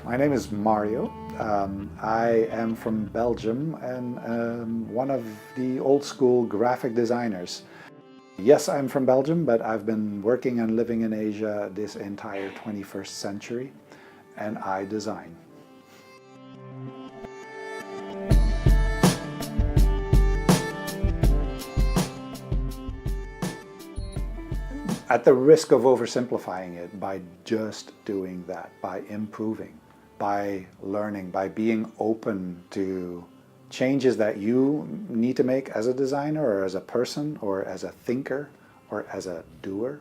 My name is Mario. I am from Belgium and one of the old school graphic designers. Yes, I'm from Belgium, but I've been working and living in Asia this entire 21st century, and I design. At the risk of oversimplifying it, by just doing that, by improving, by learning, by being open to changes that you need to make as a designer or as a person or as a thinker or as a doer.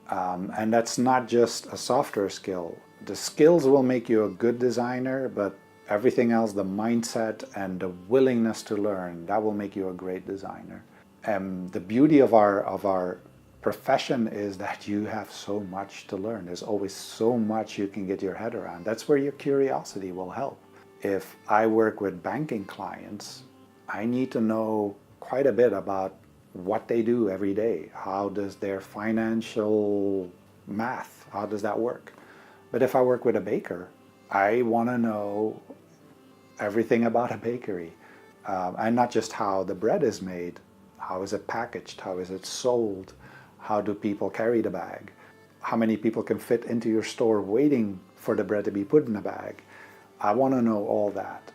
And that's not just a software skill. The skills will make you a good designer, but everything else, the mindset and the willingness to learn, that will make you a great designer. And the beauty of our profession is that you have so much to learn. There's always so much you can get your head around. That's where your curiosity will help. If I work with banking clients, I need to know quite a bit about what they do every day. How does their financial math, how does that work? But if I work with a baker, I want to know everything about a bakery. And not just how the bread is made, how is it packaged, how is it sold, how do people carry the bag, how many people can fit into your store waiting for the bread to be put in a bag. I want to know all that.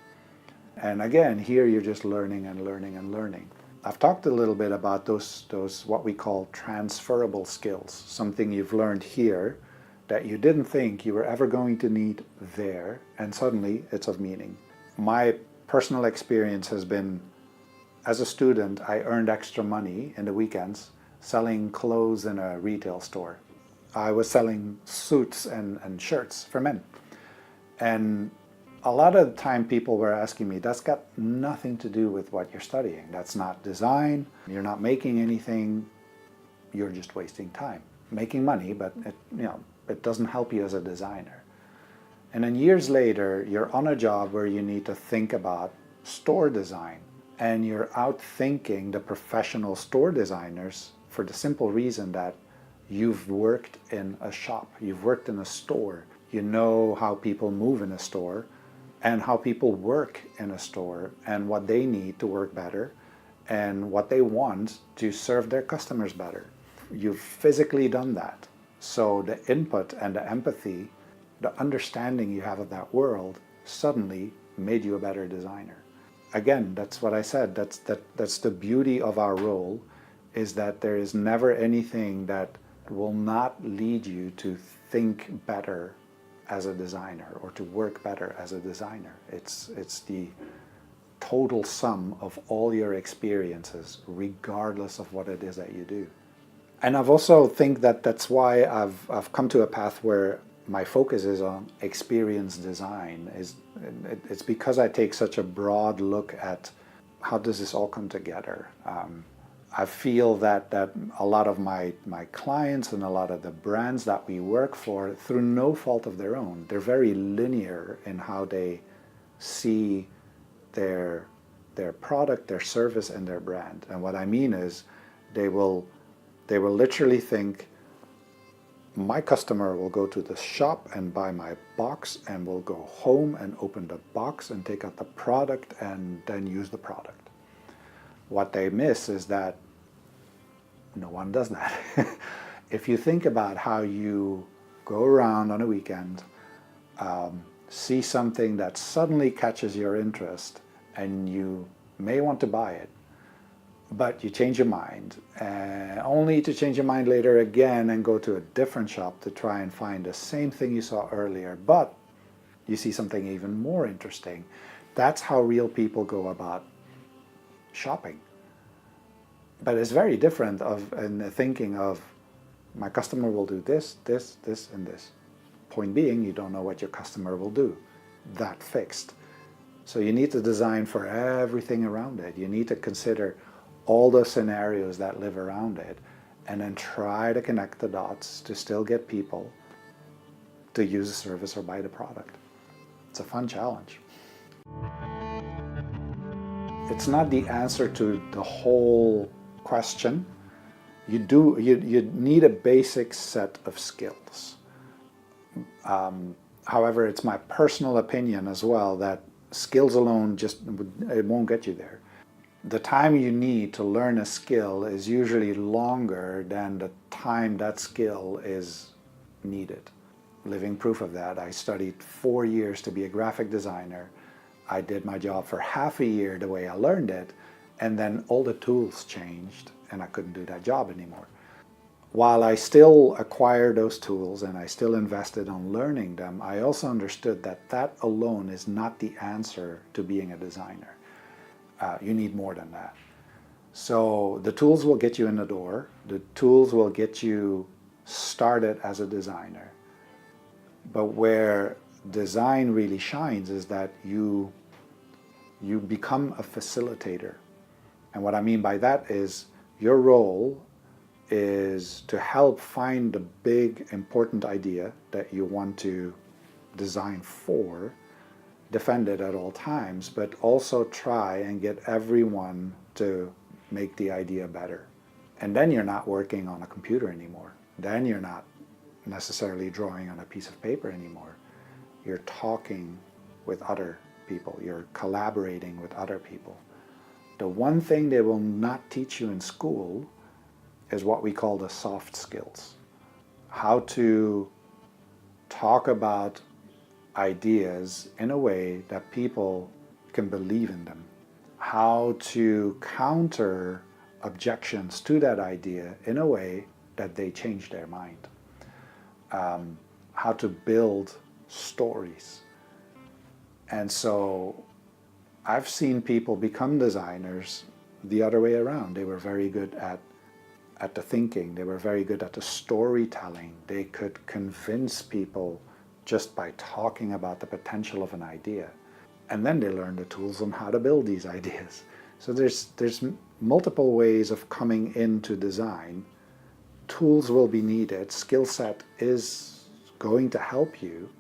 And again, here you're just learning and learning and learning. I've talked a little bit about those what we call transferable skills, something you've learned here that you didn't think you were ever going to need there, and suddenly it's of meaning. My personal experience has been, as a student, I earned extra money in the weekends selling clothes in a retail store. I was selling suits and shirts for men. And a lot of the time people were asking me, that's got nothing to do with what you're studying. That's not design. You're not making anything. You're just wasting time. Making money, but it doesn't help you as a designer. And then years later, you're on a job where you need to think about store design. And you're outthinking the professional store designers for the simple reason that you've worked in a shop, you've worked in a store. You know how people move in a store and how people work in a store and what they need to work better and what they want to serve their customers better. You've physically done that. So the input and the empathy, the understanding you have of that world suddenly made you a better designer. Again, that's what I said. That's the beauty of our role, is that there is never anything that will not lead you to think better as a designer or to work better as a designer. It's the total sum of all your experiences, regardless of what it is that you do. And I've also think that that's why I've come to a path where my focus is on experience design. It's because I take such a broad look at how does this all come together. I feel that a lot of my clients and a lot of the brands that we work for, through no fault of their own, they're very linear in how they see their product, their service, and their brand. And what I mean is they will literally think, my customer will go to the shop and buy my box and will go home and open the box and take out the product and then use the product. What they miss is that no one does that. If you think about how you go around on a weekend, see something that suddenly catches your interest and you may want to buy it, but you change your mind, only to change your mind later again and go to a different shop to try and find the same thing you saw earlier, but you see something even more interesting. That's how real people go about shopping. But it's very different in the thinking of, my customer will do this, this, this, and this. Point being, you don't know what your customer will do. That fixed. So you need to design for everything around it. You need to consider all the scenarios that live around it, and then try to connect the dots to still get people to use the service or buy the product. It's a fun challenge. It's not the answer to the whole question. You need a basic set of skills. However, it's my personal opinion as well that skills alone it won't get you there. The time you need to learn a skill is usually longer than the time that skill is needed. Living proof of that, I studied 4 years to be a graphic designer. I did my job for half a year the way I learned it, and then all the tools changed and I couldn't do that job anymore. While I still acquired those tools and I still invested on learning them, I also understood that that alone is not the answer to being a designer. You need more than that. So the tools will get you in the door. The tools will get you started as a designer. But where design really shines is that you become a facilitator. And what I mean by that is your role is to help find the big important idea that you want to design for, defend it at all times, but also try and get everyone to make the idea better. And then you're not working on a computer anymore. Then you're not necessarily drawing on a piece of paper anymore. You're talking with other people. You're collaborating with other people. The one thing they will not teach you in school is what we call the soft skills. How to talk about ideas in a way that people can believe in them. How to counter objections to that idea in a way that they change their mind. How to build stories. And so I've seen people become designers the other way around. They were very good at the thinking. They were very good at the storytelling. They could convince people just by talking about the potential of an idea. And then they learned the tools on how to build these ideas. So there's multiple ways of coming into design. Tools will be needed. Skill set is going to help you,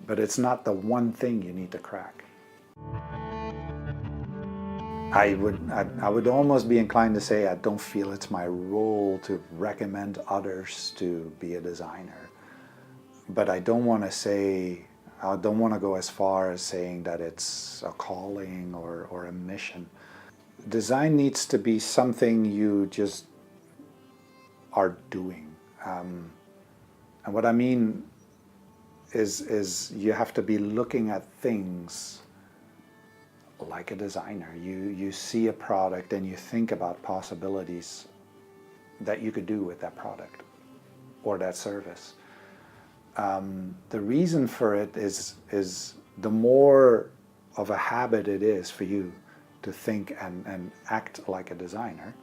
but it's not the one thing you need to crack. I would almost be inclined to say I don't feel it's my role to recommend others to be a designer. But I don't want to go as far as saying that it's a calling or a mission. Design needs to be something you just are doing. And what I mean is you have to be looking at things like a designer. You see a product and you think about possibilities that you could do with that product or that service. The reason for it is the more of a habit it is for you to think and act like a designer,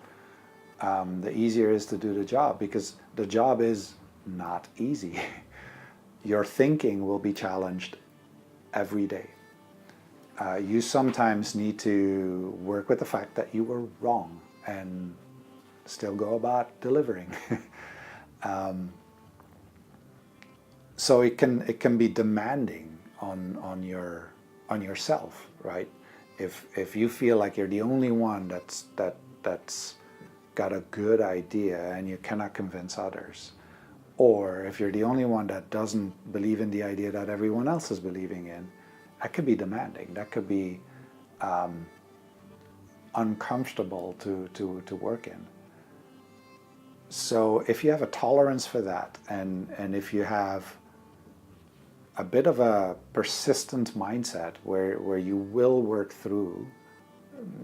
the easier it is to do the job, because the job is not easy. Your thinking will be challenged every day. You sometimes need to work with the fact that you were wrong and still go about delivering. So it can be demanding on yourself, right? If you feel like you're the only one that's got a good idea and you cannot convince others, or if you're the only one that doesn't believe in the idea that everyone else is believing in, that could be demanding. That could be uncomfortable to work in. So if you have a tolerance for that, and if you have a bit of a persistent mindset where you will work through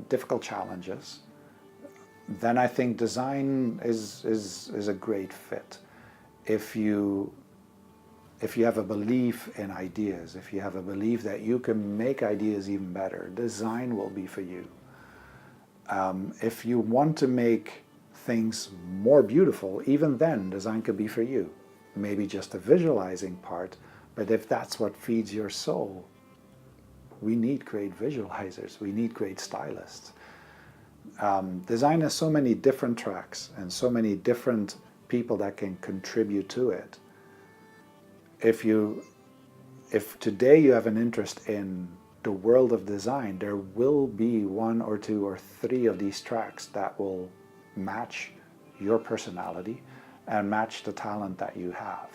difficult challenges, then I think design is a great fit. If you have a belief in ideas, if you have a belief that you can make ideas even better, design will be for you. If you want to make things more beautiful, even then design could be for you. Maybe just the visualizing part, but if that's what feeds your soul, we need great visualizers, we need great stylists. Design has so many different tracks and so many different people that can contribute to it. If today you have an interest in the world of design, there will be 1 or 2 or 3 of these tracks that will match your personality and match the talent that you have.